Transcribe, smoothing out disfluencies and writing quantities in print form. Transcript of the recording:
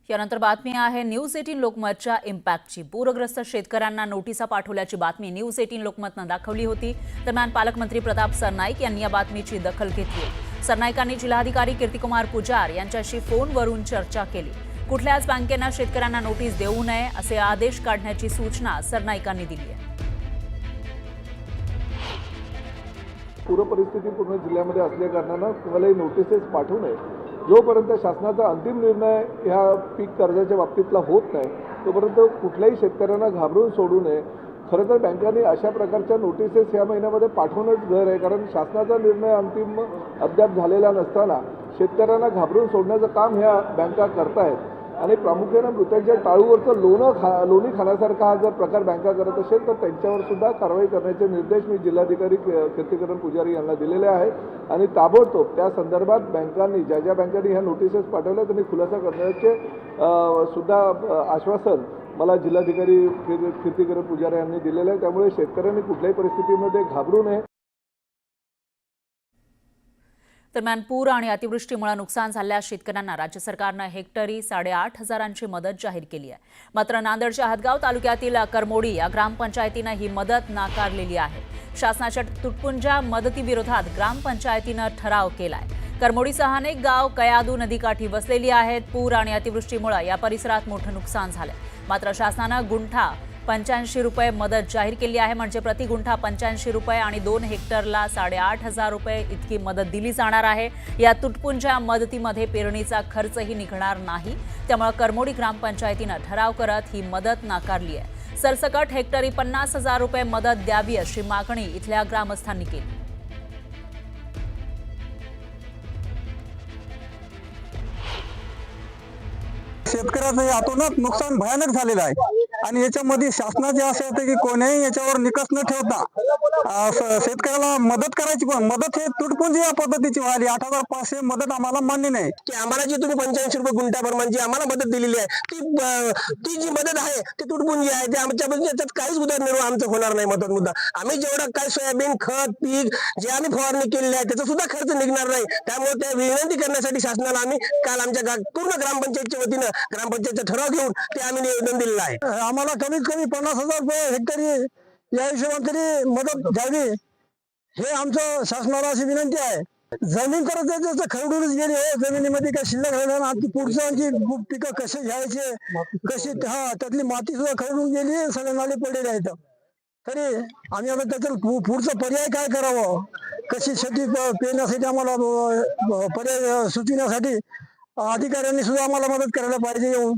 यानंतर बातमी आहे न्यूज 18 लोकमतच्या इम्पॅक्टची। पूरग्रस्त शेतकऱ्यांना नोटिसा पाठवल्याची बातमी न्यूज 18 लोकमतनं दाखवली होती। दरम्यान पालकमंत्री प्रताप सरनाईक यांनी या बातमीची दखल घेतली। सरनाईकांनी जिल्हाधिकारी कीर्तिकुमार पुजार यांच्याशी फोनवरून चर्चा केली। कुठल्याच बँकेनं शेतकऱ्यांना नोटीस देऊ नये असे आदेश काढण्याची सूचना सरनाईकांनी दिली आहे। पूर परिस्थिती पूर्ण जिल्ह्यामध्ये असल्या कारणानं तुम्हाला नोटिसेस पाठवू नये। जोपर्यंत शासनाचा अंतिम निर्णय ह्या पीक कर्जाच्या बाबतीतला होत नाही तोपर्यंत कुठल्याही शेतकऱ्यांना घाबरून सोडू नये। खरं तर बँकांनी अशा प्रकारच्या नोटिसेस ह्या महिन्यामध्ये पाठवणंच गरज आहे, कारण शासनाचा निर्णय अंतिम अद्याप झालेला नसताना शेतकऱ्यांना घाबरून सोडण्याचं काम ह्या बँका करतायत आणि प्रामुख्याने मृतांच्या टाळूवरचं लोणी खाण्यासारखा हा जर प्रकार बँका करत असेल तर त्यांच्यावर सुद्धा कारवाई करण्याचे निर्देश मी जिल्हाधिकारी कीर्तिकुमार पुजारी यांना दिलेले आहेत आणि ताबडतोब त्या संदर्भात बँकांनी ज्या बँकांनी ह्या नोटिसेस पाठवल्या त्यांनी खुलासा करण्याचे सुद्धा आश्वासन मला जिल्हाधिकारी कीर्तिकुमार पुजारी यांनी दिलेलं आहे। त्यामुळे शेतकऱ्यांनी कुठल्याही परिस्थितीमध्ये घाबरू नये। दरम्यान पूर आणि अतिवृष्टीमुळे नुकसान झालेल्या शेतकऱ्यांना राज्य सरकारनं हेक्टरी 8,500ची मदत जाहीर केली आहे। मात्र नांदेडच्या हदगाव तालुक्यातील करमोडी या ग्रामपंचायतीनं ही मदत नाकारलेली आहे। शासनाच्या तुटपुंज्या मदतीविरोधात ग्रामपंचायतीनं ठराव केलाय। करमोडीसह अनेक गाव कयादू नदीकाठी वसलेली आहेत। पूर आणि अतिवृष्टीमुळे या परिसरात मोठं नुकसान झालंय। मात्र शासनानं गुंठा 85 रुपये मदत जाहीर केली आहे। म्हणजे प्रति गुंठा 85 रुपये आणि 2 हेक्टरला 8,500 रुपये इतकी मदत दिली जाणार आहे। या तुटपुंज्या मदतीमध्ये पेरणीचा खर्चही निघणार नाही। त्यामुळे करमोडी ग्रामपंचायतीनं ठराव करत ही मदत नाकारली आहे। सरसकट हेक्टरी 50,000 रुपये मदत द्यावी अशी मागणी इथल्या ग्रामस्थांनी केली। शेतकऱ्याचं यातूनच नुकसान भयानक झालेलं आहे आणि याच्यामध्ये शासनाचे असे होते की कोणीही याच्यावर निकष न ठेवता शेतकऱ्याला मदत करायची, पण मदत हे तुटपुंजी या पद्धतीची व्हावी। 8,500 मदत आम्हाला मान्य नाही की आम्हाला जी तुम्ही 85 रुपये गुंठा प्रमाणे आम्हाला मदत दिलेली आहे ती जी मदत आहे ती तुटपुंजी आहे। ते आमच्याबद्दल याच्यात काहीच उदरनिर्वाह आमचं होणार नाही। मदत मुद्दा आम्ही जेवढा काय सोयाबीन खत पीक जे आम्ही फवारणी केलेली आहे त्याचा सुद्धा खर्च निघणार नाही। त्यामुळे त्या विनंती करण्यासाठी शासनाला आम्ही काल आमच्या पूर्ण ग्रामपंचायतच्या वतीनं ग्रामपंचायतचा ठराव घेऊन ते आम्ही निवेदन दिलेलं आहे। आम्हाला कमीत कमी 50,000 रुपये हेक्टरी या हिशोबाने तरी मदत द्यावी हे आमचं शासनाला अशी विनंती आहे। जमीन तर त्याचं खरडूनच गेली हो, जमिनीमध्ये काही शिल्लक राहिलं ना। पुढचं आणखी पिकं कसे घ्यायचे कशी त्यातली माती सुद्धा खरडून गेली, सगळे नाले पडलेले आहेत। तरी आम्ही आता त्याचं पुढचं पर्याय काय करावं, कशी शेती पेरण्यासाठी आम्हाला पर्याय सुचविण्यासाठी अधिकाऱ्यांनी सुद्धा आम्हाला मदत करायला पाहिजे येऊन।